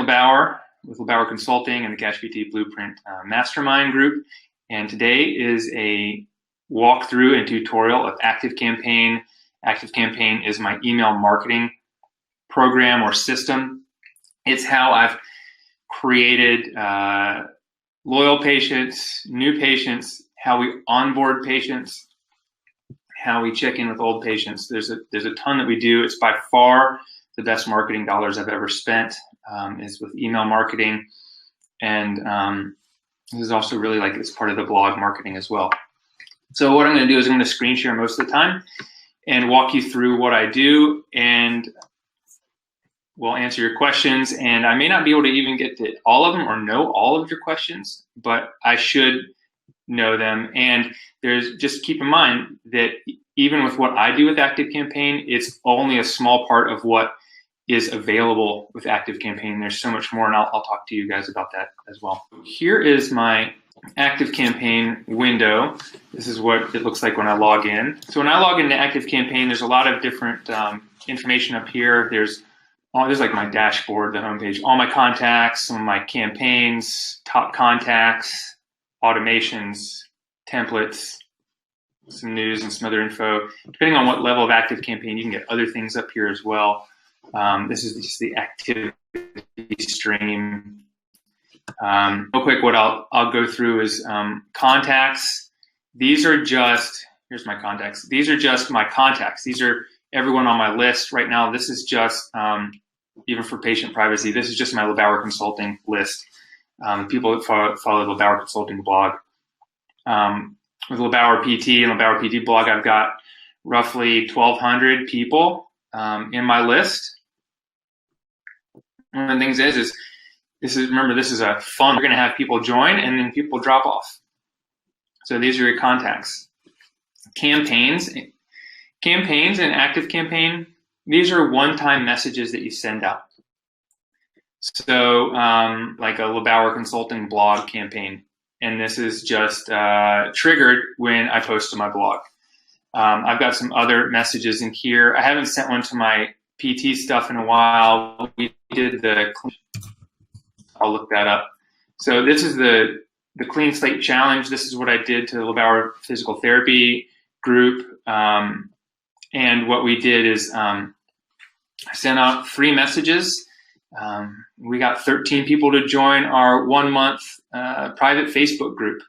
LeBauer with LeBauer Consulting and the CashPT Blueprint Mastermind group. And today is a walkthrough and tutorial of ActiveCampaign. ActiveCampaign is my email marketing program or system. It's how I've created loyal patients, new patients, how we onboard patients, how we check in with old patients. There's a ton that we do. It's by far the best marketing dollars I've ever spent is with email marketing. And this is also really like it's part of the blog marketing as well. So what I'm going to do is I'm going to screen share most of the time and walk you through what I do, and we'll answer your questions. And I may not be able to even get to all of them or know all of your questions, but I should know them. And just keep in mind that even with what I do with ActiveCampaign, it's only a small part of what is available with ActiveCampaign. There's so much more, and I'll talk to you guys about that as well. Here is my ActiveCampaign window. This is what it looks like when I log in. So when I log into ActiveCampaign, there's a lot of different information up here. There's like my dashboard, the homepage, all my contacts, some of my campaigns, top contacts, automations, templates, some news and some other info. Depending on what level of ActiveCampaign, you can get other things up here as well. This is just the activity stream. Real quick, what I'll go through is contacts. These are just, here's my contacts. These are just my contacts. These are everyone on my list right now. This is just, even for patient privacy, this is just my LeBauer Consulting list. People that follow the LeBauer Consulting blog. With LeBauer PT and LeBauer PT blog, I've got roughly 1,200 people in my list. One of the things is remember, this is a fun. We're going to have people join and then people drop off. So these are your contacts. Campaigns and ActiveCampaign, these are one-time messages that you send out. So like a LeBauer Consulting blog campaign. And this is just triggered when I post to my blog. I've got some other messages in here. I haven't sent one to my PT stuff in a while. We did I'll look that up. So this is the Clean Slate Challenge. This is what I did to the LeBauer Physical Therapy group. And what we did is I sent out 3 messages. We got 13 people to join our 1-month private Facebook group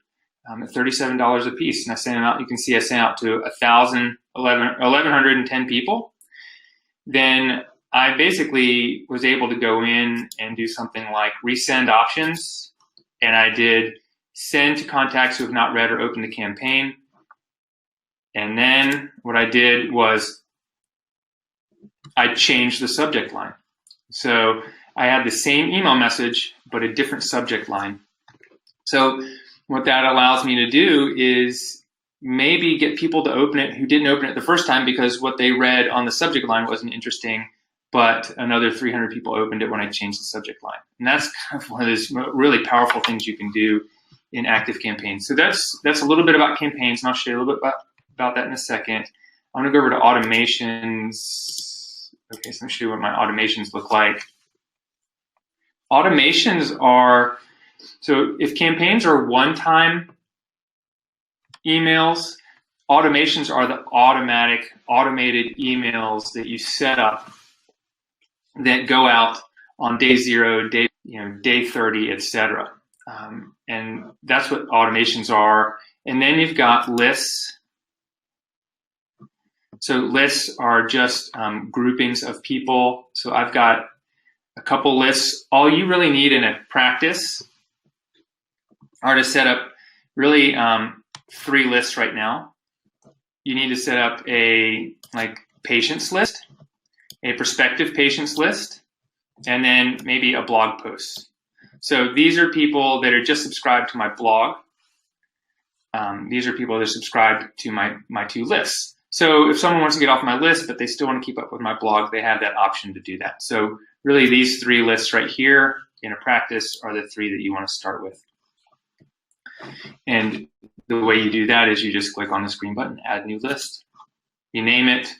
at $37 a piece. And I sent them out. You can see I sent out to 1,110 people. Then I basically was able to go in and do something like resend options. And I did send to contacts who have not read or opened the campaign. And then what I did was I changed the subject line. So I had the same email message, but a different subject line. So what that allows me to do is maybe get people to open it who didn't open it the first time because what they read on the subject line wasn't interesting, but another 300 people opened it when I changed the subject line. And that's kind of one of those really powerful things you can do in ActiveCampaign. So that's a little bit about campaigns, and I'll show you a little bit about that in a second. I'm gonna go over to automations. Okay, so let me show you what my automations look like. Automations are, so if campaigns are one-time emails, automations are the automated emails that you set up that go out on day 0, day 30, etc. And that's what automations are. And then you've got lists. So lists are just groupings of people. So I've got a couple lists. All you really need in a practice are to set up really 3 lists right now. You need to set up a patients list, a prospective patients list, and then maybe a blog post. So these are people that are just subscribed to my blog. These are people that are subscribed to my 2 lists. So if someone wants to get off my list, but they still want to keep up with my blog, they have that option to do that. So really these 3 lists right here in a practice are the 3 that you want to start with. And the way you do that is you just click on this green button, add new list. You name it,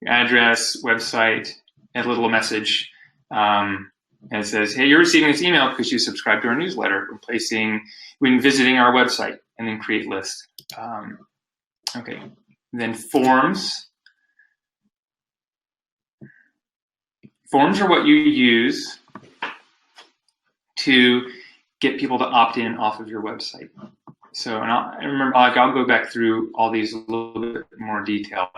your address, website, add a little message, And it says, hey, you're receiving this email because you subscribed to our newsletter, when visiting our website, and then create list. Okay, then forms. Forms are what you use to get people to opt in off of your website. So, and I'll go back through all these a little bit more detail.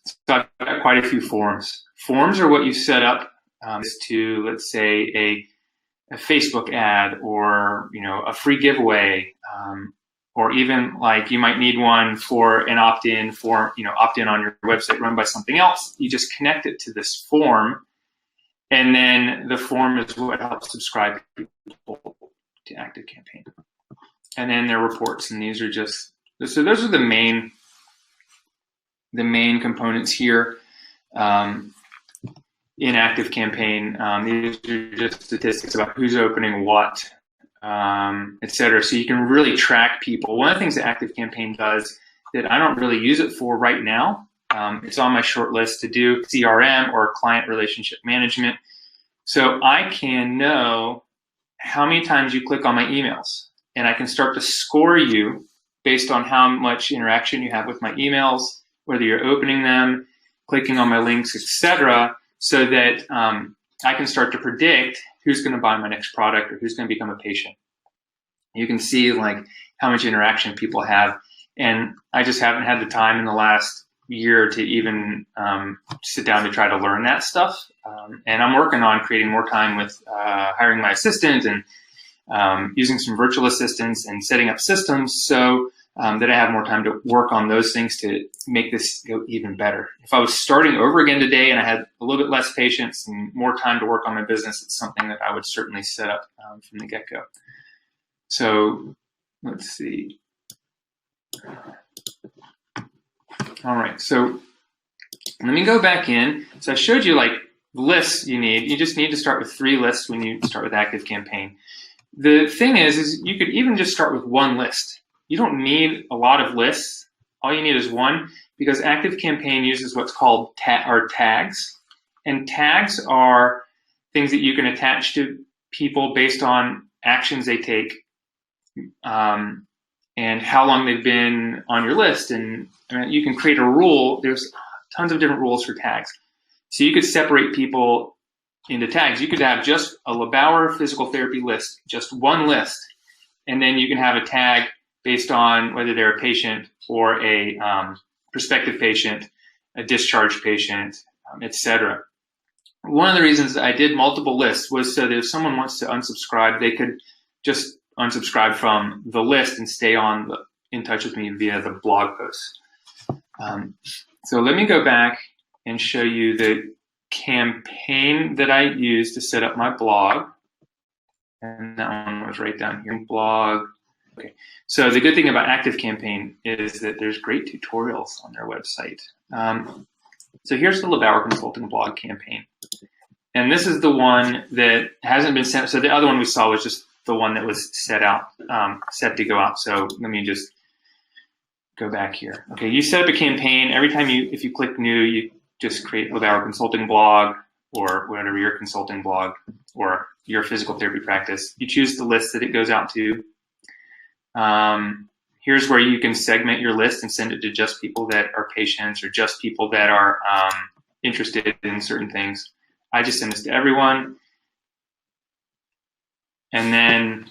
So I've got quite a few forms. Forms are what you set up to, let's say, a Facebook ad, or a free giveaway, or even like you might need one for an opt-in form, opt-in on your website run by something else. You just connect it to this form, and then the form is what helps subscribe people to ActiveCampaign. And then their reports, and these are just, so those are the main components here in ActiveCampaign. These are just statistics about who's opening what, etc. So you can really track people. One of the things that ActiveCampaign does that I don't really use it for right now, it's on my short list to do CRM or client relationship management. So I can know how many times you click on my emails, and I can start to score you based on how much interaction you have with my emails, whether you're opening them, clicking on my links, etc., so that I can start to predict who's going to buy my next product or who's going to become a patient. You can see like how much interaction people have, and I just haven't had the time in the last year to even sit down to try to learn that stuff. And I'm working on creating more time with hiring my assistant and using some virtual assistants and setting up systems so that I have more time to work on those things to make this go even better. If I was starting over again today and I had a little bit less patience and more time to work on my business, it's something that I would certainly set up from the get-go. So let's see. All right, so let me go back in. So I showed you like lists you need. You just need to start with 3 lists when you start with ActiveCampaign. The thing is you could even just start with 1 list. You don't need a lot of lists. All you need is 1, because ActiveCampaign uses what's called tags. And tags are things that you can attach to people based on actions they take and how long they've been on your list. And you can create a rule. There's tons of different rules for tags. So you could separate people into tags. You could have just a LeBauer physical therapy list, just 1 list, and then you can have a tag based on whether they're a patient or a prospective patient, a discharged patient, etc. One of the reasons I did multiple lists was so that if someone wants to unsubscribe, they could just unsubscribe from the list and stay in touch with me via the blog post. So let me go back and show you the campaign that I used to set up my blog. And that one was right down here, blog. Okay. So the good thing about ActiveCampaign is that there's great tutorials on their website. So here's the LeBauer Consulting blog campaign. And this is the one that hasn't been sent. So the other one we saw was just the one that was set to go out. So let me just go back here. Okay, you set up a campaign. Every time if you click new, you just create LeBauer Consulting blog or whatever your consulting blog or your physical therapy practice. You choose the list that it goes out to. Here's where you can segment your list and send it to just people that are patients or just people that are interested in certain things. I just send this to everyone. And then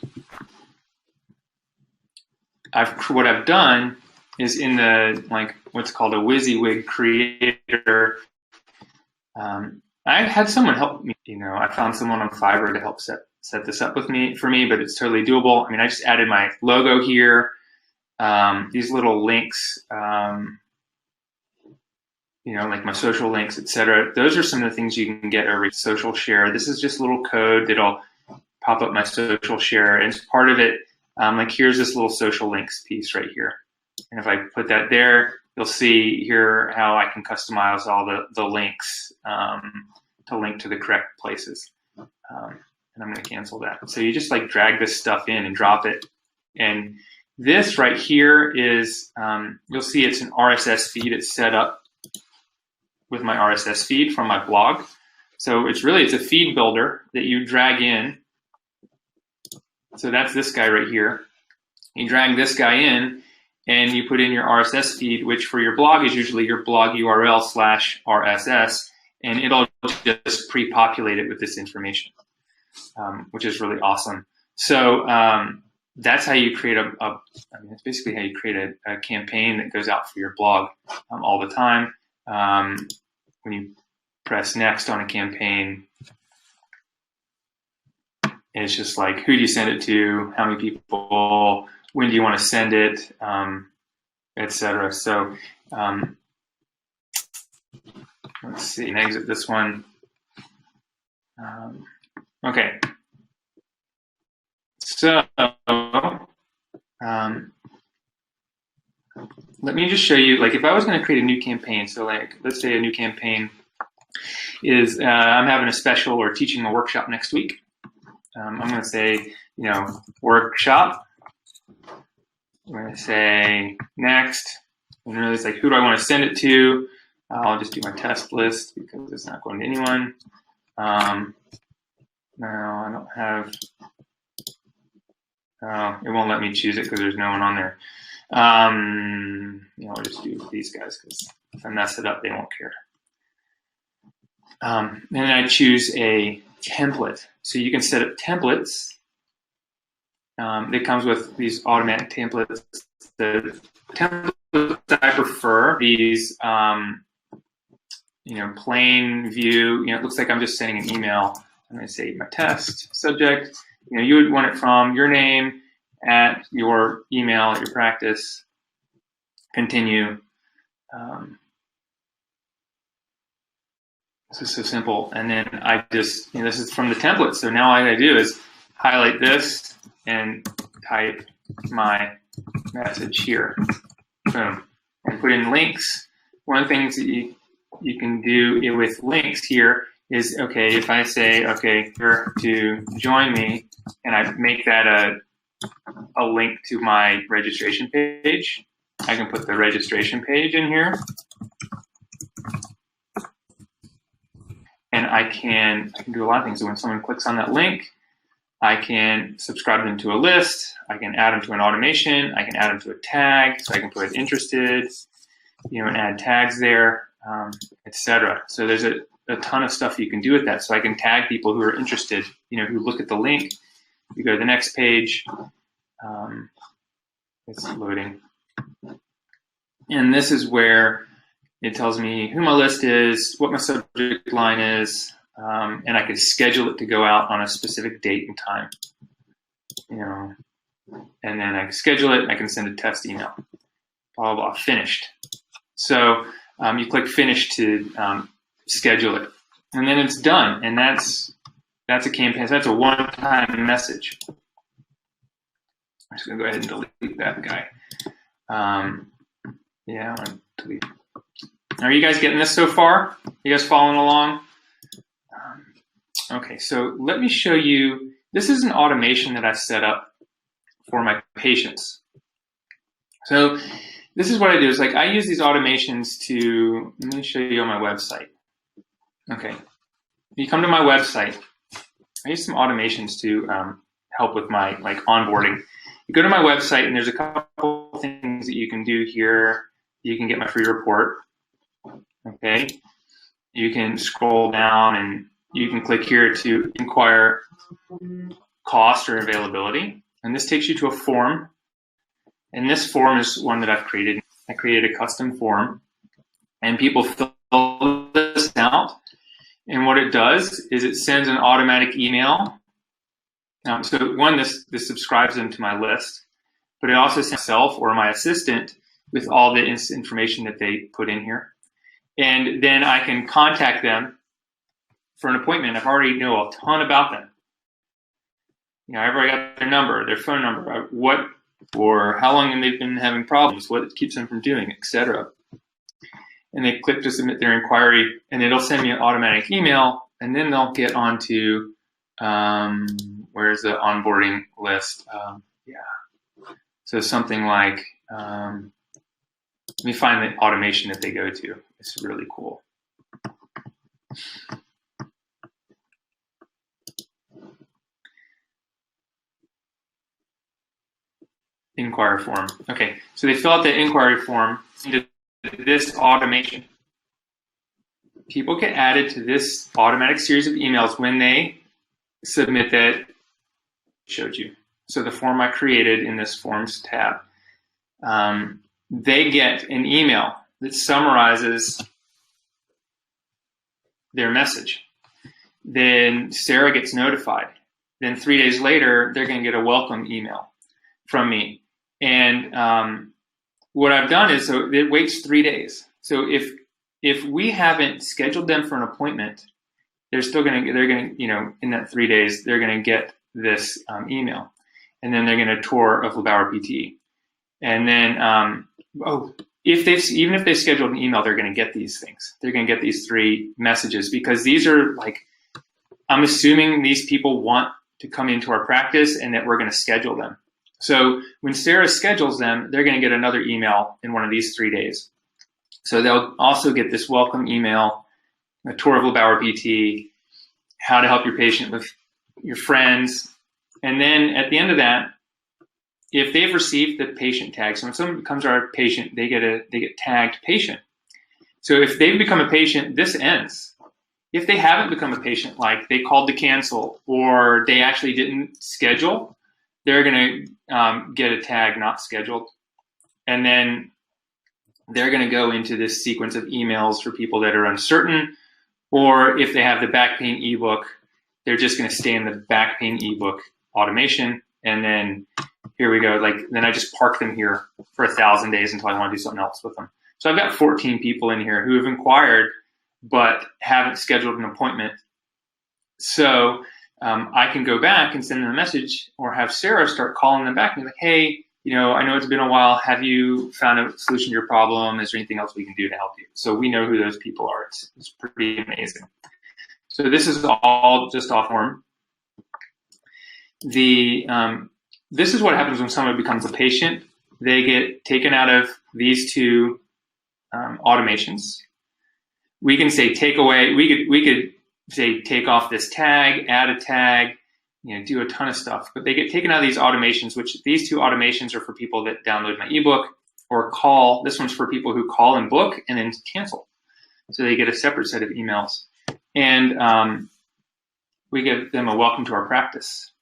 what I've done is in the what's called a WYSIWYG creator. I had someone help me. I found someone on Fiverr to help set this up for me, but it's totally doable. I mean, I just added my logo here, these little links, like my social links, etc. Those are some of the things you can get over social share. This is just a little code that'll pop up my social share, and as part of it, here's this little social links piece right here. And if I put that there, you'll see here how I can customize all the links to link to the correct places. And I'm going to cancel that. So you just drag this stuff in and drop it. And this right here is, you'll see it's an RSS feed. It's set up with my RSS feed from my blog. So it's a feed builder that you drag in. So that's this guy right here. You drag this guy in and you put in your RSS feed, which for your blog is usually your blog URL /RSS, and it'll just pre-populate it with this information, which is really awesome. So that's how you create it's basically how you create a campaign that goes out for your blog all the time. When you press next on a campaign, it's just like, who do you send it to? How many people? When do you want to send it? Etc. So let's see, and exit this one. Okay. So let me just show you, like, if I was going to create a new campaign, so like, let's say a new campaign is, I'm having a special or teaching a workshop next week. I'm going to say, workshop. I'm going to say next. And really it's like, who do I want to send it to? I'll just do my test list because it's not going to anyone. No, I don't have, it won't let me choose it because there's no one on there. I'll just do these guys because if I mess it up, they won't care. And then I choose a template. So you can set up templates. It comes with these automatic templates. The templates I prefer, these, plain view. It looks like I'm just sending an email. I'm going to say my test subject. You would want it from your name at your email at your practice. Continue. This is so simple. And then I just, this is from the template. So now all I do is highlight this and type my message here. Boom. And put in links. One of the things that you can do with links here is, okay, if I say, okay, here to join me, and I make that a link to my registration page, I can put the registration page in here. And I can do a lot of things. So when someone clicks on that link, I can subscribe them to a list. I can add them to an automation. I can add them to a tag. So I can put interested, and add tags there, etc. So there's a ton of stuff you can do with that. So I can tag people who are interested, who look at the link. You go to the next page. It's loading. And this is where it tells me who my list is, what my subject line is, and I can schedule it to go out on a specific date and time. And then I can schedule it, I can send a test email. Blah, blah, blah, finished. So you click finish to schedule it. And then it's done. And that's a campaign. So that's a one-time message. I'm just going to go ahead and delete that guy. Yeah, I'm going to delete. Are you guys getting this so far? You guys following along? Okay, so let me show you. This is an automation that I set up for my patients. So this is what I do. Is like I use these automations to, let me show you on my website. Okay, you come to my website. I use some automations to help with my onboarding. You go to my website and there's a couple things that you can do here. You can get my free report. Okay, you can scroll down and you can click here to inquire cost or availability. And this takes you to a form. And this form is one that I've created. I created a custom form and people fill this out. And what it does is it sends an automatic email. So one, this subscribes them to my list, but it also sends myself or my assistant with all the information that they put in here. And then I can contact them for an appointment. I already know a ton about them. I've already got their number, their phone number, what or how long they've been having problems, what keeps them from doing, etc. And they click to submit their inquiry, and it'll send me an automatic email, and then they'll get onto where's the onboarding list? So something like, let me find the automation that they go to. It's really cool. Inquiry form. Okay, so they fill out the inquiry form into this automation. People get added to this automatic series of emails when they submit that I showed you. So the form I created in this Forms tab. They get an email that summarizes their message. Then Sarah gets notified. Then 3 days later, they're going to get a welcome email from me. And what I've done is, so it waits 3 days. So if we haven't scheduled them for an appointment, they're going to, in that 3 days, they're going to get this email. And then they're going to tour of LeBauer PT. And then, even if they scheduled an email, they're going to get these things. They're going to get these 3 messages, because these are I'm assuming these people want to come into our practice and that we're going to schedule them. So when Sarah schedules them, they're going to get another email in one of these 3 days. So they'll also get this welcome email, a tour of LeBauer PT, how to help your patient with your friends. And then at the end of that, if they've received the patient tag, so when someone becomes our patient, they get tagged patient. So if they've become a patient, this ends. If they haven't become a patient, like they called to cancel or they actually didn't schedule, they're going to get a tag not scheduled. And then they're going to go into this sequence of emails for people that are uncertain, or if they have the back pain ebook, they're just going to stay in the back pain ebook automation. And then here we go. Then I just park them here for 1,000 days until I want to do something else with them. So I've got 14 people in here who have inquired but haven't scheduled an appointment. So I can go back and send them a message, or have Sarah start calling them back and be like, hey, I know it's been a while. Have you found a solution to your problem? Is there anything else we can do to help you? So we know who those people are. It's pretty amazing. So this is all just off form. This is what happens when someone becomes a patient. They get taken out of these 2 automations. We can say take away. We could say take off this tag, add a tag, do a ton of stuff. But they get taken out of these automations, which these 2 automations are for people that download my ebook or call. This one's for people who call and book and then cancel. So they get a separate set of emails. And we give them a welcome to our practice.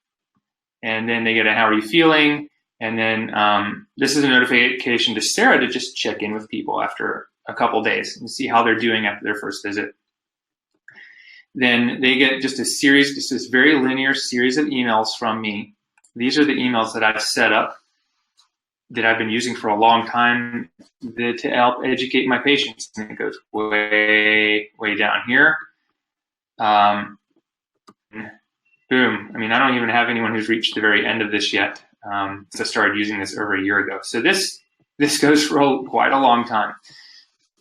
And then they get a how are you feeling? And then this is a notification to Sarah to just check in with people after a couple days and see how they're doing after their first visit. Then they get just this very linear series of emails from me. These are the emails that I've set up, that I've been using for a long time to help educate my patients. And it goes way, way down here. Boom. I mean, I don't even have anyone who's reached the very end of this yet. So I started using this over a year ago. So this goes for quite a long time.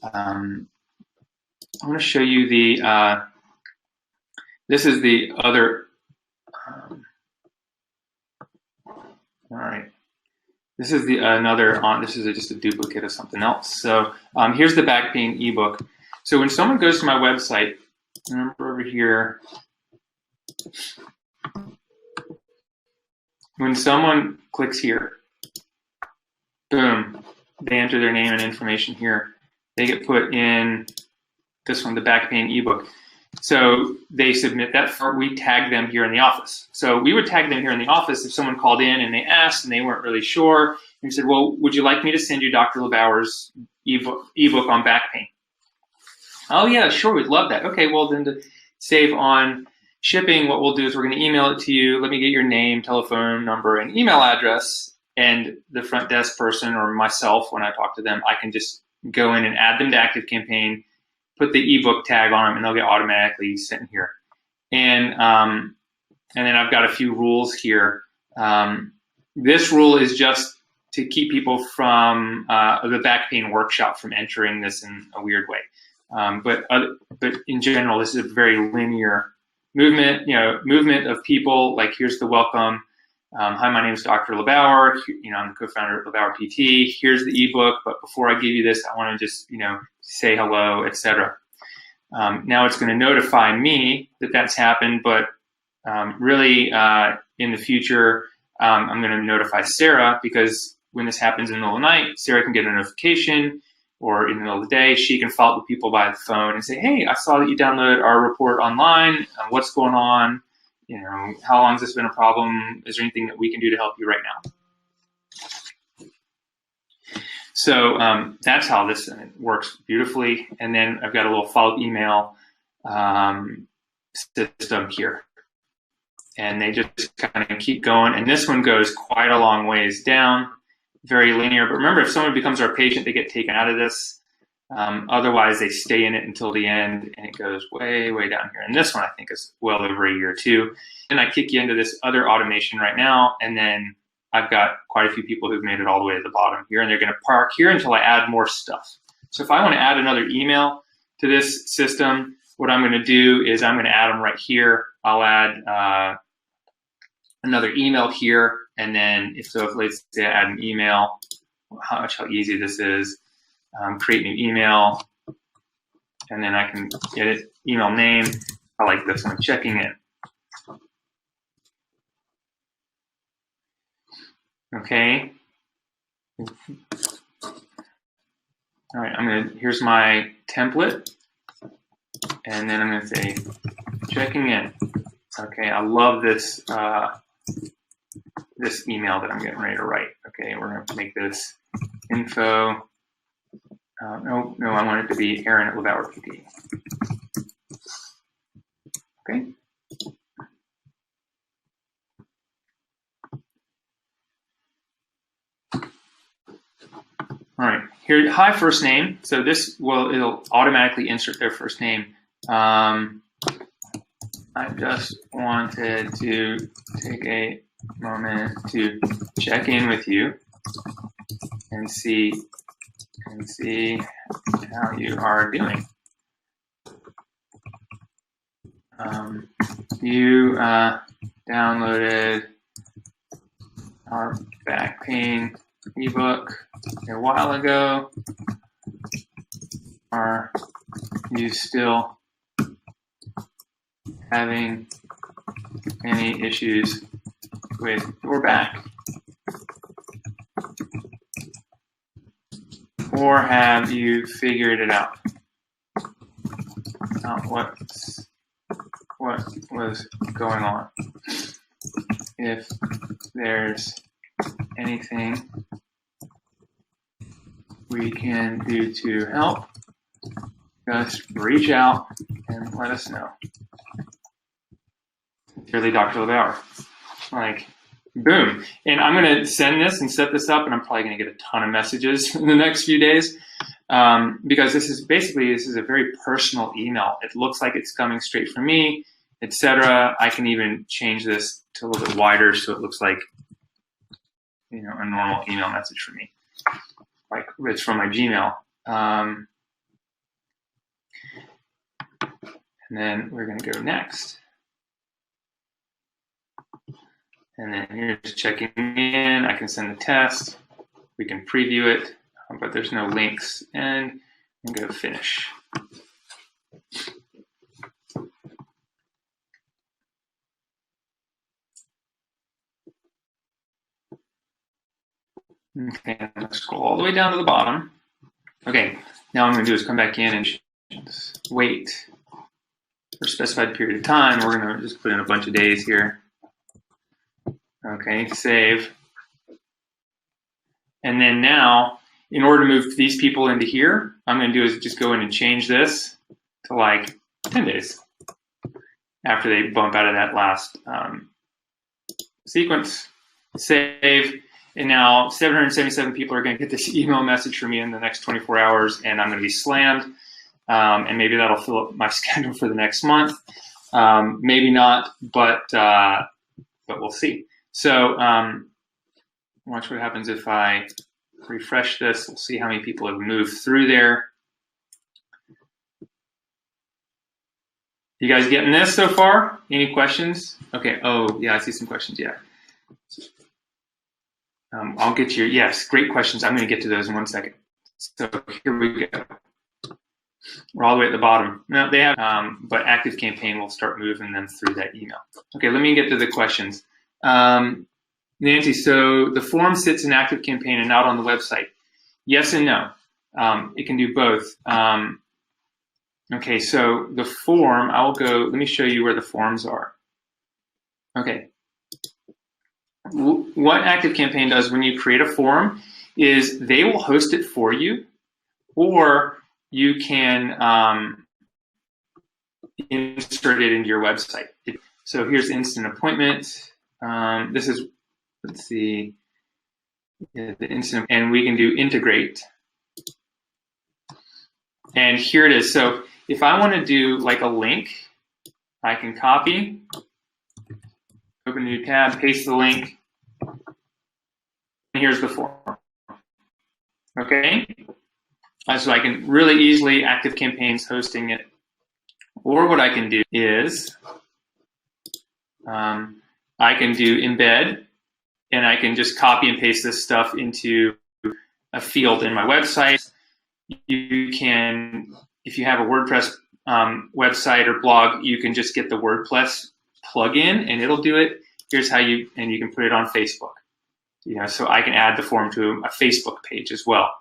I want to show you this is the other, all right. This is this is just a duplicate of something else. So here's the back pain ebook. So when someone goes to my website, remember over here, when someone clicks here, boom, they enter their name and information here. They get put in this one, the back pain ebook. So they submit that we tag them here in the office. So we would tag them here in the office if someone called in and they asked and they weren't really sure. And we said, well, would you like me to send you Dr. LeBauer's ebook on back pain? Oh yeah, sure, we'd love that. Okay, well then to save on shipping, what we'll do is we're going to email it to you. Let me get your name, telephone number, and email address. And the front desk person or myself, when I talk to them, I can just go in and add them to ActiveCampaign, put the ebook tag on them, and they'll get automatically sent here. And then I've got a few rules here. This rule is just to keep people from the back pain workshop from entering this in a weird way. But in general, this is a very linear movement. Movement of people. Like here's the welcome. Hi, my name is Dr. LeBauer. I'm the co-founder of LeBauer PT. Here's the ebook, but before I give you this, I want to just say hello, etc. Now it's going to notify me that that's happened, but really in the future, I'm going to notify Sarah because when this happens in the middle of the night, Sarah can get a notification, or in the middle of the day, she can follow up with people by the phone and say, hey, I saw that you downloaded our report online. What's going on? You know, how long has this been a problem? Is there anything that we can do to help you right now? So that's how this works beautifully. And then I've got a little follow-up email system here. And they just kind of keep going. And this one goes quite a long ways down, very linear. But remember, if someone becomes our patient, they get taken out of this. Otherwise, they stay in it until the end, and it goes way, way down here. And this one, I think, is well over a year, too. And I kick you into this other automation right now, and then I've got quite a few people who've made it all the way to the bottom here, and they're going to park here until I add more stuff. So if I want to add another email to this system, what I'm going to do is I'm going to add them right here. I'll add another email here, and then if let's say I add an email, how easy this is. Create new email, and then I can get it, email name. I like this one, checking in. Okay. All right, here's my template, and then I'm gonna say checking in. Okay, I love this this email that I'm getting ready to write. Okay, we're gonna make this info. No, I want it to be Aaron at LeBauer PT. Okay. All right, here, hi first name. So this it'll automatically insert their first name. I just wanted to take a moment to check in with you and see how you are doing. You downloaded our back pain ebook a while ago. Are you still having any issues with your back? Or have you figured it out? What was going on? If there's anything we can do to help, just reach out and let us know. Sincerely, Dr. LeBauer. Like, boom. And I'm going to send this and set this up, and I'm probably going to get a ton of messages in the next few days because this is a very personal email. It looks like it's coming straight from me, etc. I can even change this to a little bit wider so it looks like, you know, a normal email message from me, like it's from my Gmail. And then we're going to go next. And then here's checking in. I can send the test. We can preview it, but there's no links. And go finish. Okay, I'm going to scroll all the way down to the bottom. Okay, now what I'm going to do is come back in and wait for a specified period of time. We're going to just put in a bunch of days here. Okay, save. And then now, in order to move these people into here, I'm going to do is just go in and change this to like 10 days after they bump out of that last sequence. Save. And now 777 people are going to get this email message from me in the next 24 hours, and I'm going to be slammed. And maybe that'll fill up my schedule for the next month. Maybe not, but we'll see. So watch what happens if I refresh this. We'll see how many people have moved through there. You guys getting this so far? Any questions? Okay. Oh, yeah, I see some questions. Yeah. I'll get your, yes, great questions. I'm going to get to those in 1 second. So here we go. We're all the way at the bottom. No, they have, but ActiveCampaign will start moving them through that email. Okay, let me get to the questions. Nancy, so the form sits in ActiveCampaign and not on the website. Yes and no. It can do both. Okay, so the form, let me show you where the forms are. Okay. What ActiveCampaign does when you create a form is they will host it for you, or you can insert it into your website. So here's instant appointment. This is, let's see, the instant, and we can do integrate. And here it is. So if I want to do like a link, I can copy, open a new tab, paste the link, and here's the form. Okay? So I can really easily, ActiveCampaign's hosting it. Or what I can do is, I can do embed, and I can just copy and paste this stuff into a field in my website. You can, if you have a WordPress website or blog, you can just get the WordPress plugin and it'll do it. Here's how you can put it on Facebook. So I can add the form to a Facebook page as well.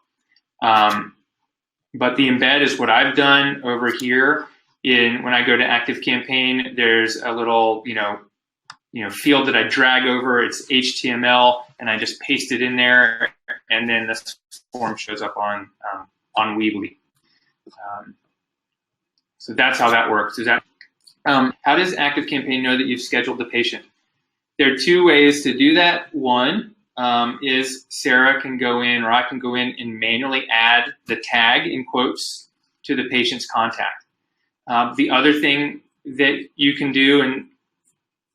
But the embed is what I've done over here. When I go to ActiveCampaign, there's a little field that I drag over. It's HTML, and I just paste it in there, and then this form shows up on Weebly. So that's how that works. How does ActiveCampaign know that you've scheduled the patient? There are two ways to do that. One is Sarah can go in, or I can go in and manually add the tag in quotes to the patient's contact. The other thing that you can do, and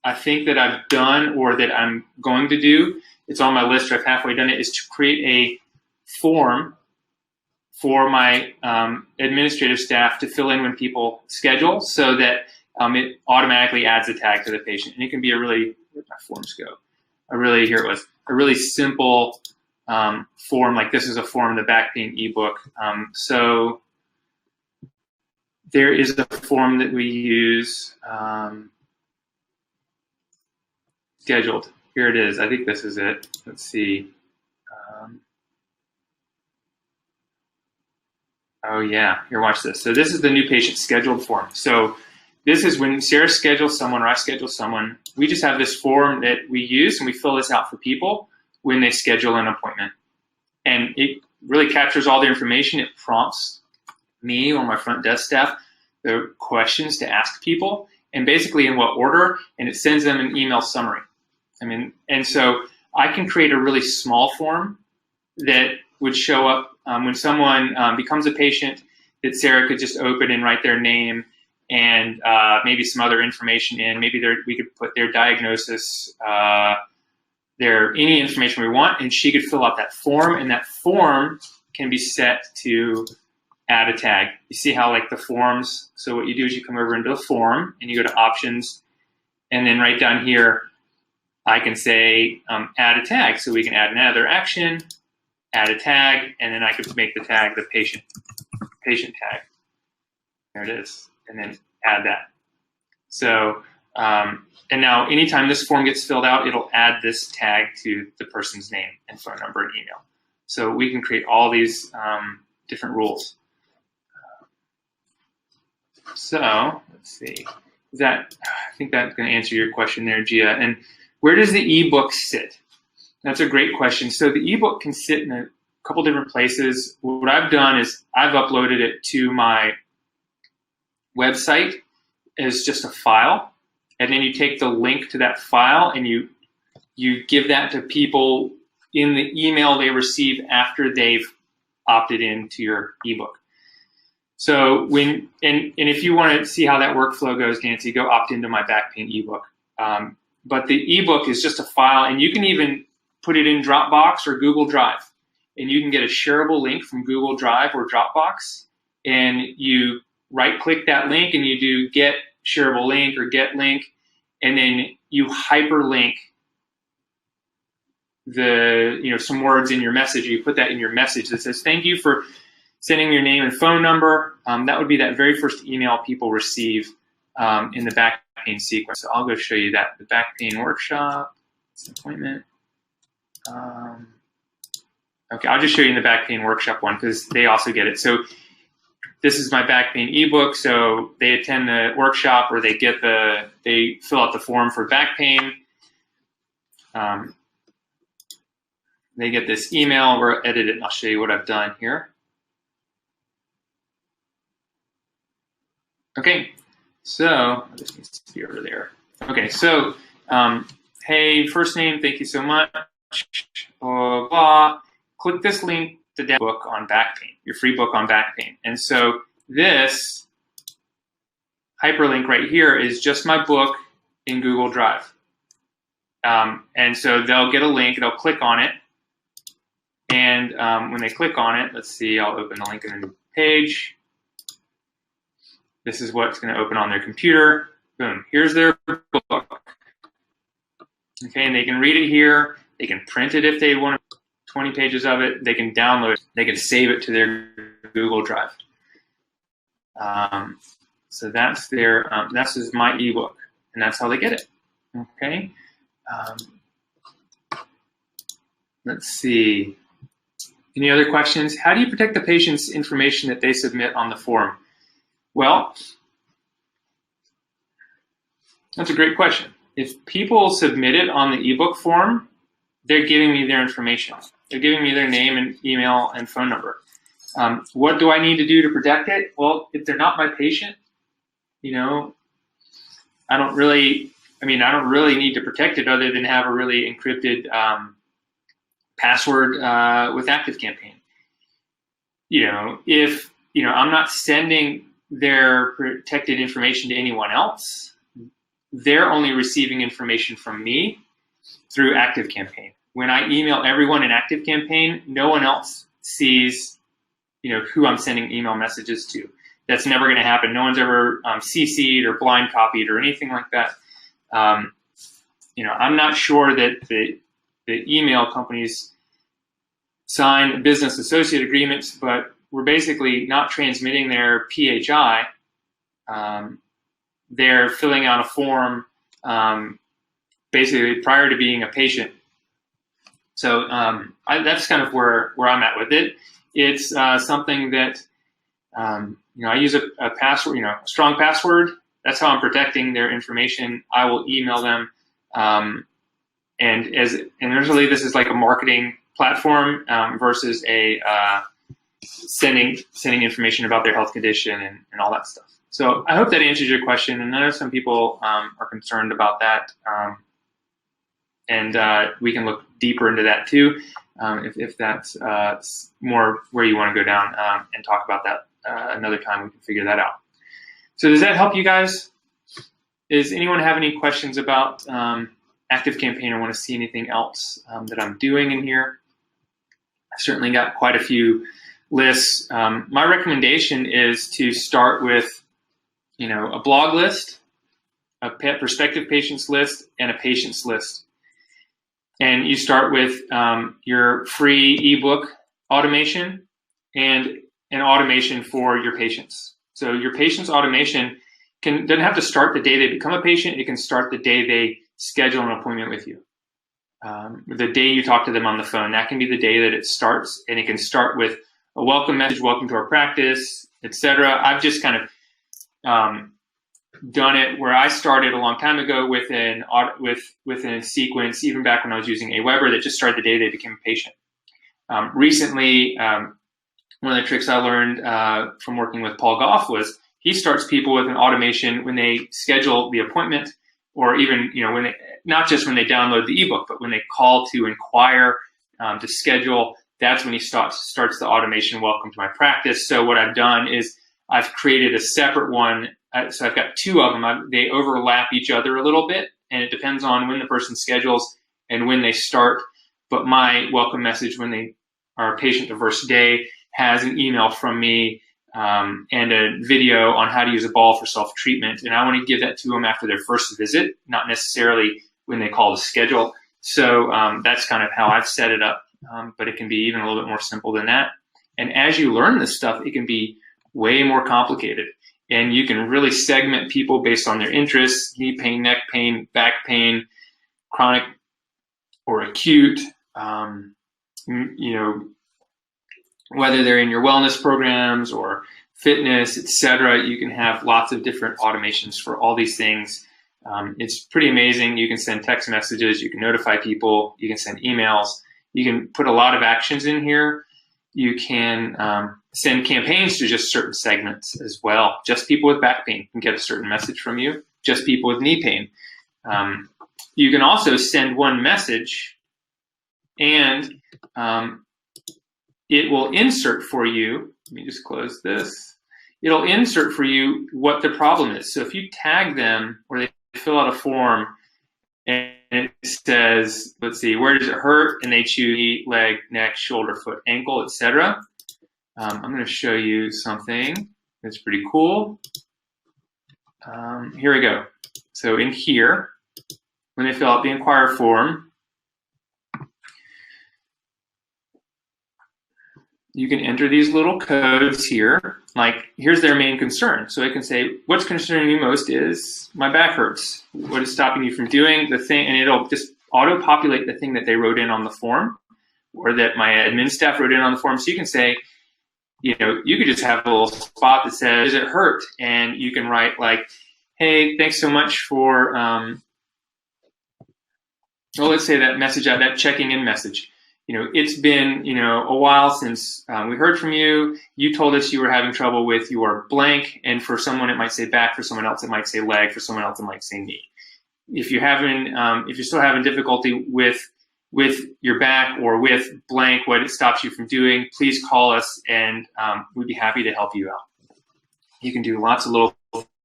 I think that I've done or that I'm going to do, it's on my list, or I've halfway done it, is to create a form for my administrative staff to fill in when people schedule, so that it automatically adds a tag to the patient. And it can be where'd my forms go? Here it was. A really simple form, like this is a form in the back pain ebook. So there is a form that we use, scheduled. Here it is. I think this is it. Let's see. Oh yeah, here, watch this. So this is the new patient scheduled form. So this is when Sarah schedules someone or I schedule someone, we just have this form that we use and we fill this out for people when they schedule an appointment. And it really captures all the information. It prompts me or my front desk staff the questions to ask people, and basically in what order, and it sends them an email summary. And so I can create a really small form that would show up when someone becomes a patient, that Sarah could just open and write their name and maybe some other information in. Maybe we could put their diagnosis, any information we want, and she could fill out that form, and that form can be set to add a tag. You see how like the forms, so what you do is you come over into the form and you go to options, and then right down here, I can say add a tag. So we can add another action, add a tag, and then I could make the tag the patient tag. There it is, and then add that. So, and now anytime this form gets filled out, it'll add this tag to the person's name and phone number and email. So we can create all these different rules. So let's see. I think that's going to answer your question there, Gia. And where does the ebook sit? That's a great question. So the ebook can sit in a couple different places. What I've done is I've uploaded it to my website as just a file, and then you take the link to that file and you give that to people in the email they receive after they've opted into your ebook. So and if you want to see how that workflow goes, Nancy, go opt into my back pain ebook. But the ebook is just a file, and you can even put it in Dropbox or Google Drive, and you can get a shareable link from Google Drive or Dropbox, and you right-click that link and you do get shareable link or get link, and then you hyperlink some words in your message. You put that in your message that says thank you for sending your name and phone number. That would be that very first email people receive in the back pain sequence. So I'll go show you that. The back pain workshop, appointment. Okay, I'll just show you in the back pain workshop one because they also get it. So this is my back pain ebook. So they attend the workshop or they fill out the form for back pain. They get this email, we'll edit it and I'll show you what I've done here. Okay, so this needs to be over there. Okay, so hey, first name, thank you so much. Blah, blah. Click this link to download book on back pain, your free book on back pain. And so this hyperlink right here is just my book in Google Drive. And so they'll get a link, they'll click on it. And when they click on it, let's see, I'll open the link in the page. This is what's going to open on their computer. Boom, here's their book. Okay, and they can read it here. They can print it if they want 20 pages of it. They can download it. They can save it to their Google Drive. So that's their, this is my ebook, and that's how they get it. Okay. Let's see. Any other questions? How do you protect the patient's information that they submit on the form? Well, that's a great question. If people submit it on the ebook form, they're giving me their information. They're giving me their name and email and phone number. What do I need to do to protect it? Well, if they're not my patient, you know, I don't really need to protect it other than have a really encrypted password with ActiveCampaign. You know, if I'm not sending their protected information to anyone else, they're only receiving information from me through ActiveCampaign. When I email everyone in ActiveCampaign, no one else sees, who I'm sending email messages to. That's never going to happen. No one's ever CC'd or blind copied or anything like that. I'm not sure that the email companies sign business associate agreements, but we're basically not transmitting their PHI. They're filling out a form basically prior to being a patient. So that's kind of where I'm at with it. It's something that I use a password, a strong password. That's how I'm protecting their information. I will email them, and usually this is like a marketing platform versus a sending information about their health condition and all that stuff. So I hope that answers your question. And I know some people are concerned about that, and we can look deeper into that too, if that's more where you want to go down and talk about that another time. We can figure that out. So does that help you guys? Does anyone have any questions about ActiveCampaign or want to see anything else that I'm doing in here? I certainly got quite a few lists. My recommendation is to start with, a blog list, a prospective patients list, and a patients list. And you start with your free ebook automation and an automation for your patients. So your patients automation doesn't have to start the day they become a patient. It can start the day they schedule an appointment with you. The day you talk to them on the phone, that can be the day that it starts, and it can start with a welcome message, welcome to our practice, etc. I've just kind of done it where I started a long time ago with a sequence, even back when I was using Aweber, that just started the day they became a patient. Recently, one of the tricks I learned from working with Paul Goff was he starts people with an automation when they schedule the appointment, or even not just when they download the ebook, but when they call to inquire to schedule. That's when he starts the automation. Welcome to my practice. So what I've done is I've created a separate one. So I've got two of them. They overlap each other a little bit, and it depends on when the person schedules and when they start. But my welcome message when they are a patient the first day has an email from me and a video on how to use a ball for self-treatment. And I want to give that to them after their first visit, not necessarily when they call to schedule. So that's kind of how I've set it up. But it can be even a little bit more simple than that. And as you learn this stuff, it can be way more complicated. And you can really segment people based on their interests: knee pain, neck pain, back pain, chronic or acute, you know, whether they're in your wellness programs or fitness, etc. You can have lots of different automations for all these things. It's pretty amazing. You can send text messages, you can notify people, you can send emails, you can put a lot of actions in here. You can send campaigns to just certain segments as well. Just people with back pain can get a certain message from you. Just people with knee pain. You can also send one message and it will insert for you. Let me just close this. It'll insert for you what the problem is. So if you tag them or they fill out a form and it says, let's see, where does it hurt? And they choose knee, leg, neck, shoulder, foot, ankle, etc. I'm going to show you something that's pretty cool. Here we go. So in here, when they fill out the inquire form, you can enter these little codes here. Like, here's their main concern. So it can say, what's concerning me most is my back hurts. What is stopping you from doing the thing? And it'll just auto-populate the thing that they wrote in on the form or that my admin staff wrote in on the form. So you can say, you know, you could just have a little spot that says, does it hurt? And you can write like, hey, thanks so much for, well, let's say that message out, that checking in message. You know, it's been, you know, a while since we heard from you. You told us you were having trouble with your blank, and for someone it might say back, for someone else it might say leg, for someone else it might say knee. If you're having, if you're still having difficulty with your back or with blank, what it stops you from doing, please call us and we'd be happy to help you out. You can do lots of little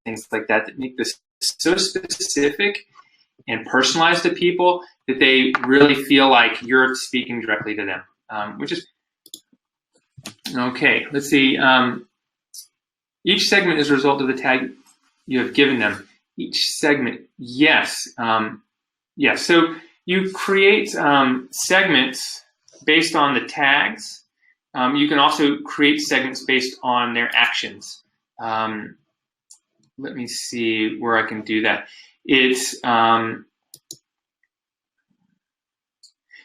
things like that that make this so specific and personalized to people that they really feel like you're speaking directly to them, which is okay. Let's see. Each segment is a result of the tag you have given them. Each segment, yes, yes. So you create segments based on the tags. You can also create segments based on their actions. Let me see where I can do that. It's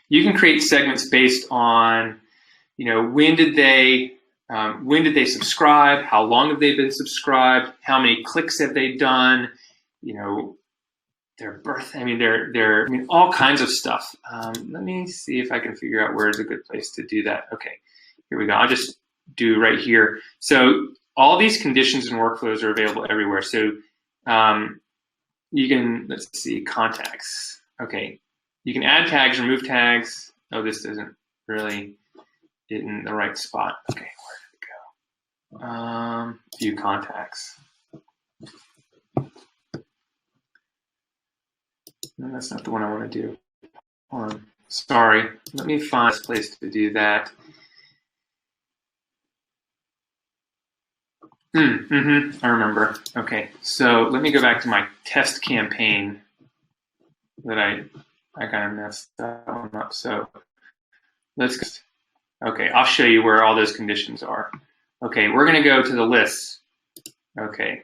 you can create segments based on, you know, when did they subscribe, how long have they been subscribed, how many clicks have they done, you know, their birth. I mean, all kinds of stuff. Let me see if I can figure out where is a good place to do that. Okay, here we go. I'll just do right here. So all these conditions and workflows are available everywhere. So you can, let's see, contacts. Okay, you can add tags, remove tags. Oh, this isn't really in the right spot. Okay, where did it go? View contacts. No, that's not the one I want to do. Hold on. Sorry. Let me find a place to do that. I remember. Okay, so let me go back to my test campaign that I kind of messed that one up. So okay, I'll show you where all those conditions are. Okay, we're going to go to the list. Okay,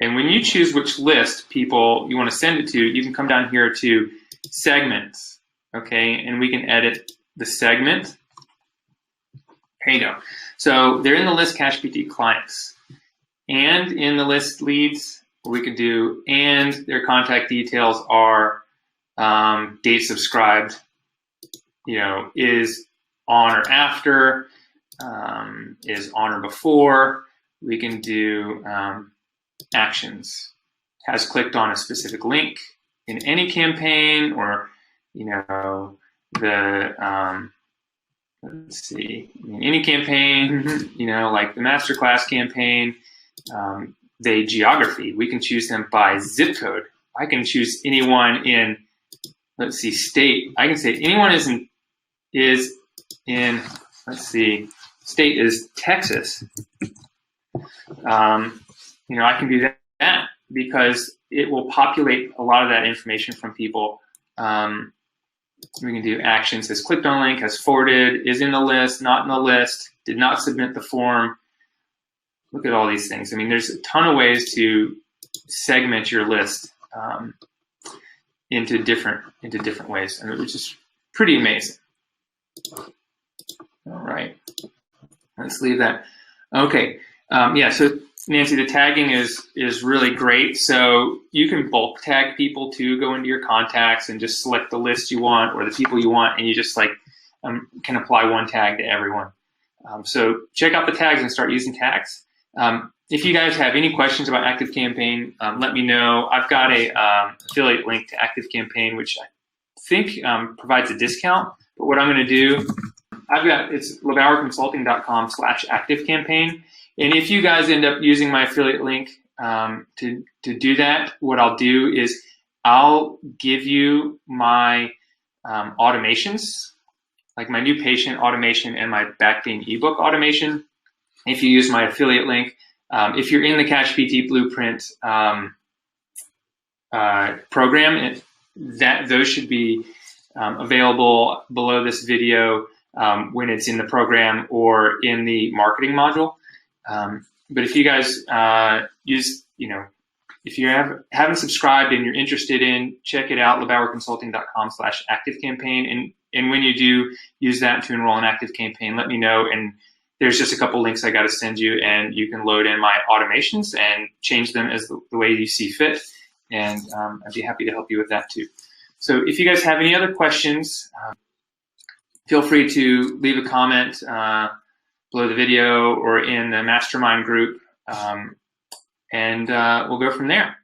and when you choose which list people you want to send it to, you can come down here to segments. Okay, and we can edit the segment. Here you go. So they're in the list CashPT clients and in the list leads. We could do, and their contact details are date subscribed, you know, is on or after, is on or before. We can do actions, has clicked on a specific link in any campaign, or, you know, the, let's see, in any campaign, you know, like the masterclass campaign, they geography. We can choose them by zip code. I can choose anyone in, let's see, state. I can say anyone is in, let's see, state is Texas. You know, I can do that because it will populate a lot of that information from people. We can do actions, has clicked on a link, has forwarded, is in the list, not in the list, did not submit the form. Look at all these things. I mean, there's a ton of ways to segment your list into different ways, and which is pretty amazing. All right, let's leave that. Okay, yeah, so Nancy, the tagging is really great. So you can bulk tag people too, go into your contacts and just select the list you want or the people you want, and you just like can apply one tag to everyone. So check out the tags and start using tags. If you guys have any questions about ActiveCampaign, let me know. I've got a affiliate link to ActiveCampaign, which I think provides a discount. But what I'm going to do, it's LeBauerConsulting.com/ActiveCampaign. And if you guys end up using my affiliate link to do that, what I'll do is I'll give you my automations, like my new patient automation and my back pain ebook automation. If you use my affiliate link, if you're in the Cash PT Blueprint program, those should be available below this video when it's in the program or in the marketing module. But if you guys if you haven't subscribed and you're interested in, check it out, LeBauerConsulting.com/ActiveCampaign. And when you do use that to enroll in ActiveCampaign, let me know. And there's just a couple links I got to send you, and you can load in my automations and change them as the way you see fit. And I'd be happy to help you with that too. So if you guys have any other questions, feel free to leave a comment below the video or in the mastermind group, and we'll go from there.